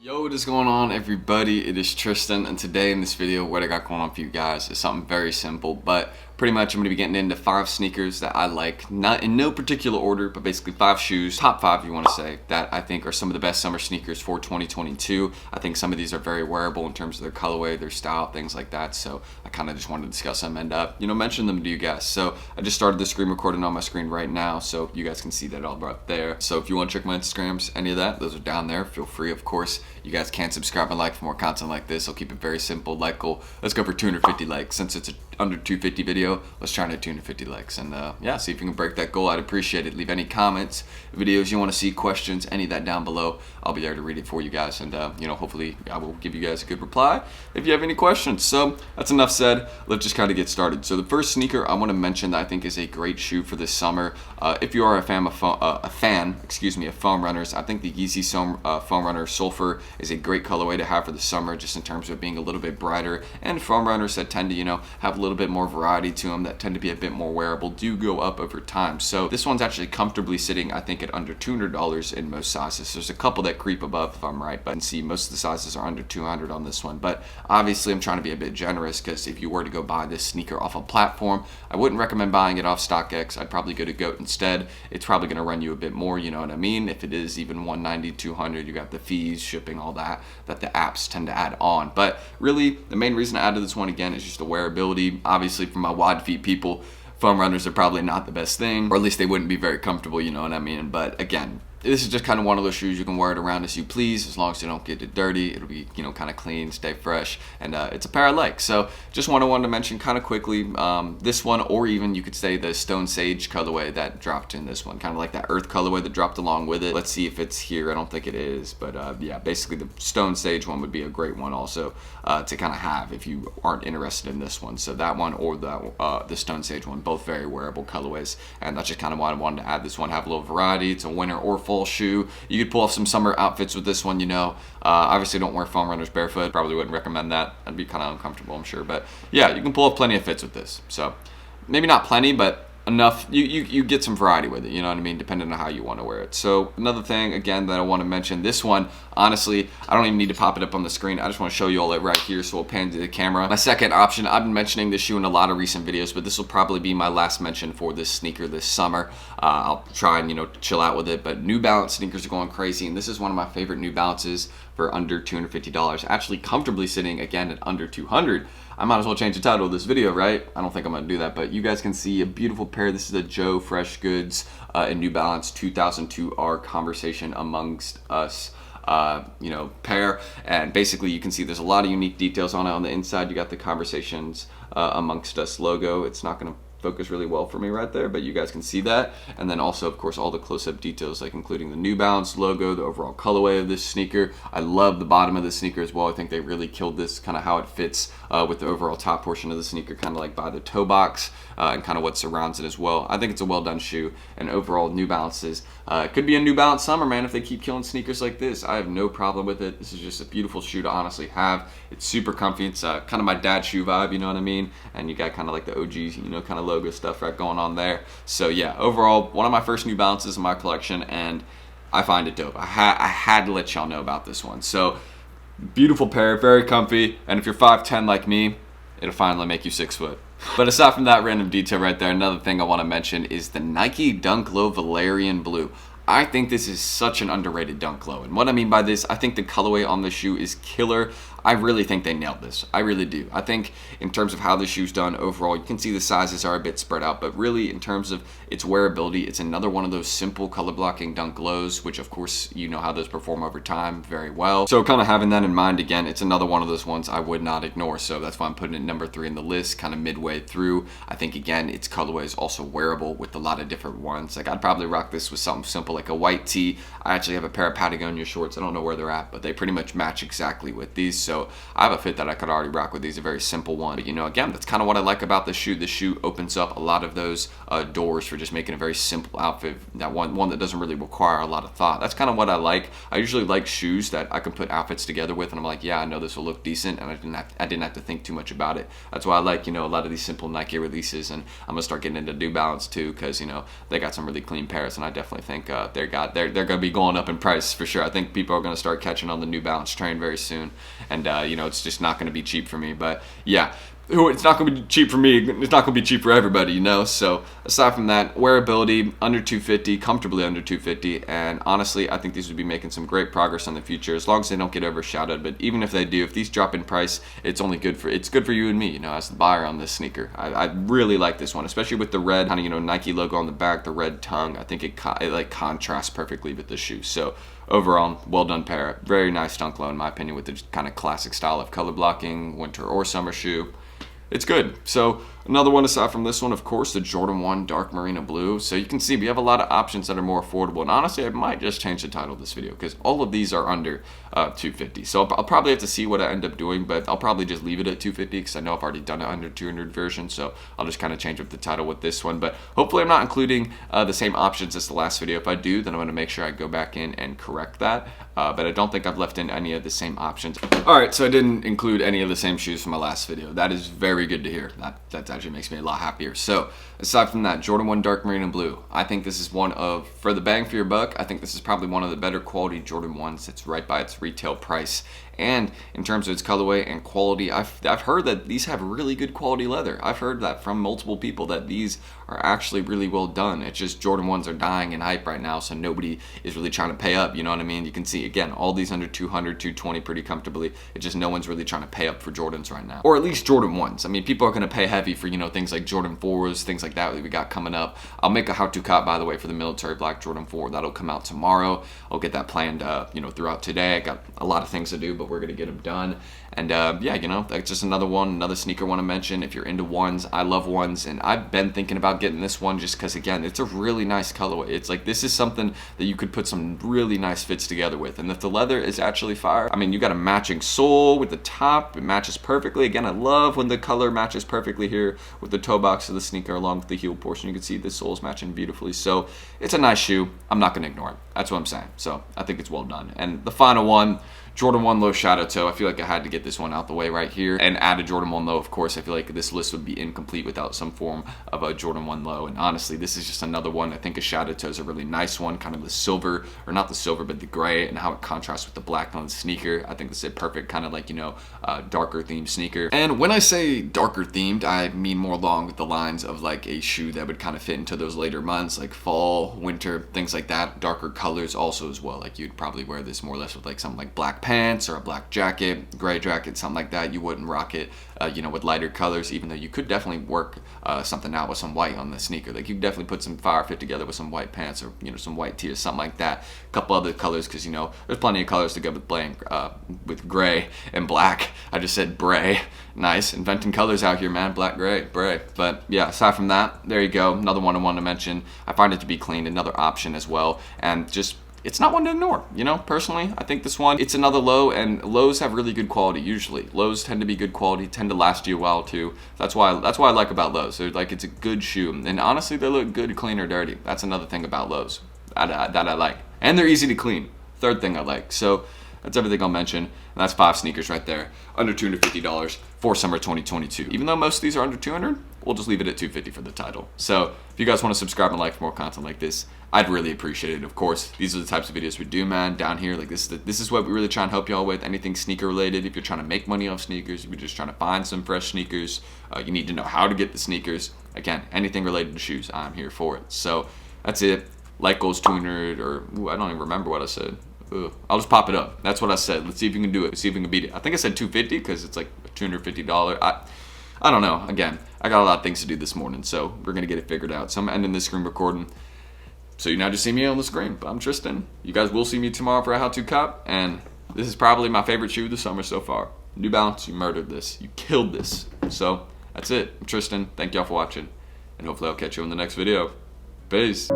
Yo, what is going on, everybody? It is Tristan, and today in this video, what I got going on for you guys is something very simple, but pretty much I'm going to be getting into 5 sneakers that I like, not in no particular order, but basically 5 shoes, top 5 you want to say, that I think are some of the best summer sneakers for 2022. I think some of these are very wearable in terms of their colorway, their style, things like that, so I kind of just wanted to discuss them and, mention them to you guys. So I just started the screen recording on my screen right now, so you guys can see that all right there. So if you want to check my Instagrams, any of that, those are down there. Feel free, of course. You guys can subscribe and like for more content like this. I'll keep it very simple. Like goal. Let's go for 250 likes. Since it's a under 250 video, let's try to 250 likes. And yeah, see if you can break that goal. I'd appreciate it. Leave any comments, videos you want to see, questions, any of that down below. I'll be there to read it for you guys. And hopefully I will give you guys a good reply if you have any questions. So that's enough said. Let's just kind of get started. So the first sneaker I want to mention that I think is a great shoe for this summer. If you are a fan of foam runners, I think the Yeezy foam runner Sulfur is a great colorway to have for the summer, just in terms of being a little bit brighter. And foam runners that tend to, have a little bit more variety to them, that tend to be a bit more wearable, do go up over time. So this one's actually comfortably sitting, I think, at under $200 in most sizes. There's a couple that creep above, if I'm right, but you can see most of the sizes are under $200 on this one. But obviously, I'm trying to be a bit generous, because if you were to go buy this sneaker off a platform, I wouldn't recommend buying it off StockX. I'd probably go to GOAT instead. It's probably going to run you a bit more, you know what I mean? If it is even $190, $200, you got the fees, shipping, all that the apps tend to add on. But really, the main reason I added this one again is just the wearability. Obviously, for my wide feet people, foam runners are probably not the best thing, or at least they wouldn't be very comfortable, you know what I mean? But again, this is just kind of one of those shoes you can wear it around as you please, as long as you don't get it dirty. It'll be, kind of clean, stay fresh, and it's a pair I like. So just wanted to mention kind of quickly this one, or even you could say the Stone Sage colorway that dropped in this one, kind of like that Earth colorway that dropped along with it. Let's see if it's here. I don't think it is, but yeah, basically the Stone Sage one would be a great one also to kind of have if you aren't interested in this one. So that one or the Stone Sage one, both very wearable colorways, and that's just kind of why I wanted to add this one. Have a little variety. It's a winter or fall shoe. You could pull off some summer outfits with this one, obviously don't wear foam runners barefoot. Probably wouldn't recommend that. That'd be kind of uncomfortable, I'm sure. But yeah, you can pull off plenty of fits with this. So maybe not plenty, but enough. You get some variety with it, you know what I mean, depending on how you want to wear it. So another thing, again, that I want to mention, this one, honestly, I don't even need to pop it up on the screen. I just want to show you all it right here, so we'll pan to the camera. My second option, I've been mentioning this shoe in a lot of recent videos, but this will probably be my last mention for this sneaker this summer. I'll try and, chill out with it, but New Balance sneakers are going crazy, and this is one of my favorite New Balances for under $250. Actually comfortably sitting, again, at under $200. I might as well change the title of this video, right? I don't think I'm gonna do that, but you guys can see a beautiful pair. This is a Joe Fresh Goods in New Balance 2002R Conversation Amongst Us pair. And basically you can see there's a lot of unique details on it. On the inside, you got the Conversations Amongst Us logo. It's not gonna focus really well for me right there, but you guys can see that. And then also, of course, all the close-up details, like including the New Balance logo, the overall colorway of this sneaker. I love the bottom of the sneaker as well. I think they really killed this, kind of how it fits with the overall top portion of the sneaker, kind of like by the toe box and kind of what surrounds it as well. I think it's a well-done shoe, and overall New Balances could be a New Balance summer, man. If they keep killing sneakers like this, I have no problem with it. This is just a beautiful shoe to honestly have. It's super comfy. It's kind of my dad shoe vibe, you know what I mean? And you got kind of like the OG, kind of logo stuff right going on there. So yeah, overall, one of my first New Balances in my collection, and I find it dope. I had to let y'all know about this one. So beautiful pair, very comfy, and if you're 5'10" like me, it'll finally make you 6 foot. But aside from that random detail right there, another thing I want to mention is the Nike Dunk Low Valerian Blue. I think this is such an underrated Dunk Low, and what I mean by this, I think the colorway on the shoe is killer. I really think they nailed this. I really do. I think in terms of how the shoe's done overall, you can see the sizes are a bit spread out, but really in terms of its wearability, it's another one of those simple color blocking Dunk Lows, which of course you know how those perform over time very well. So kind of having that in mind, again, it's another one of those ones I would not ignore. So that's why I'm putting it number 3 in the list, kind of midway through. I think again, its colorway is also wearable with a lot of different ones. Like I'd probably rock this with something simple like a white tee. I actually have a pair of Patagonia shorts. I don't know where they're at, but they pretty much match exactly with these. So I have a fit that I could already rock with these, a very simple one. But you know, again, that's kind of what I like about this shoe. This shoe opens up a lot of those doors for just making a very simple outfit, that one that doesn't really require a lot of thought. That's kind of what I like. I usually like shoes that I can put outfits together with, and I'm like, yeah, I know this will look decent, and I didn't have to think too much about it. That's why I like, you know, a lot of these simple Nike releases, and I'm gonna start getting into New Balance too, because you know they got some really clean pairs, and I definitely think they're gonna be going up in price for sure. I think people are gonna start catching on the New Balance train very soon, and you know, it's just not gonna be cheap for me. But yeah, it's not going to be cheap for me. It's not going to be cheap for everybody, you know. So aside from that, wearability under 250, comfortably under 250, and honestly, I think these would be making some great progress in the future as long as they don't get overshadowed. But even if they do, if these drop in price, it's good for you and me, you know, as the buyer on this sneaker. I really like this one, especially with the red kind of, you know, Nike logo on the back, the red tongue. I think it like contrasts perfectly with the shoe. So overall, well done pair. Very nice dunk low in my opinion, with the kind of classic style of color blocking, winter or summer shoe. It's good. So another one aside from this one, of course, the Jordan 1 Dark Marina Blue. So you can see we have a lot of options that are more affordable. And honestly, I might just change the title of this video because all of these are under 250. So I'll probably have to see what I end up doing, but I'll probably just leave it at 250 because I know I've already done it under 200 version. So I'll just kind of change up the title with this one. But hopefully I'm not including the same options as the last video. If I do, then I'm going to make sure I go back in and correct that. But I don't think I've left in any of the same options. All right, so I didn't include any of the same shoes from my last video. That is very good to hear. That actually makes me a lot happier. So aside from that, Jordan 1 Dark Marina Blue, I think this is one of, for the bang for your buck, I think this is probably one of the better quality Jordan 1s. It's right by its retail price. And in terms of its colorway and quality, I've heard that these have really good quality leather. I've heard that from multiple people that these are actually really well done. It's just Jordan 1s are dying in hype right now, so nobody is really trying to pay up, you know what I mean? You can see, again, all these under 200, 220 pretty comfortably. It's just no one's really trying to pay up for Jordans right now. Or at least Jordan 1s. I mean, people are going to pay heavy for, you know, things like Jordan 4s, things like that we got coming up. I'll make a how-to cop, by the way, for the military black Jordan 4. That'll come out tomorrow. I'll get that planned, you know, throughout today. I got a lot of things to do, but we're going to get them done. And yeah, you know, that's just another sneaker I want to mention. If you're into ones, I love ones, and I've been thinking about getting this one just because, again, it's a really nice colorway. It's like, this is something that you could put some really nice fits together with. And if the leather is actually fire, I mean, you got a matching sole with the top. It matches perfectly. Again, I love when the color matches perfectly here with the toe box of the sneaker along with the heel portion. You can see the sole's matching beautifully. So it's a nice shoe. I'm not going to ignore it. That's what I'm saying. So I think it's well done. And the final one, Jordan 1 Low Shadow Toe. I feel like I had to get this one out the way right here and add a Jordan 1 Low, of course. I feel like this list would be incomplete without some form of a Jordan 1 Low. And honestly, this is just another one. I think a Shadow Toe is a really nice one, kind of the silver, or not the silver, but the gray, and how it contrasts with the black on the sneaker. I think this is a perfect kind of like, you know, darker themed sneaker. And when I say darker themed, I mean more along with the lines of like a shoe that would kind of fit into those later months, like fall, winter, things like that. Darker colors also as well. Like you'd probably wear this more or less with like something like black pants or a black jacket, gray jacket, something like that. You wouldn't rock it, you know, with lighter colors, even though you could definitely work something out with some white on the sneaker. Like you could definitely put some fire fit together with some white pants or, you know, some white tee or something like that. A couple other colors, because, you know, there's plenty of colors to go with playing with gray and black. I just said bray. Nice, inventing colors out here, man. Black, gray, bray. But yeah, aside from that, there you go. Another one I wanted to mention. I find it to be clean, another option as well, and just, it's not one to ignore, you know, personally. I think this one, it's another low, and lows have really good quality usually. Lows tend to be good quality, tend to last you a while too. That's why I like about lows. They're like, it's a good shoe, and honestly, they look good, clean, or dirty. That's another thing about lows that I like. And they're easy to clean. Third thing I like. So that's everything I'll mention, and that's 5 sneakers right there, under $250 for summer 2022. Even though most of these are under 200, we'll just leave it at 250 for the title. So if you guys want to subscribe and like for more content like this, I'd really appreciate it. Of course, these are the types of videos we do, man, down here. Like this is what we really try and help y'all with. Anything sneaker related. If you're trying to make money off sneakers, if you're just trying to find some fresh sneakers, you need to know how to get the sneakers. Again, anything related to shoes, I'm here for it. So that's it. Like goals 200, or I don't even remember what I said. I'll just pop it up. That's what I said. Let's see if you can do it. Let's see if we can beat it. I think I said 250 because it's like $250. I don't know. Again, I got a lot of things to do this morning, so we're gonna get it figured out. So I'm ending this screen recording. So you now just see me on the screen. But I'm Tristan. You guys will see me tomorrow for a how-to cop, and this is probably my favorite shoe of the summer so far. New Balance, you murdered this. You killed this. So that's it. I'm Tristan. Thank y'all for watching, and hopefully I'll catch you in the next video. Peace.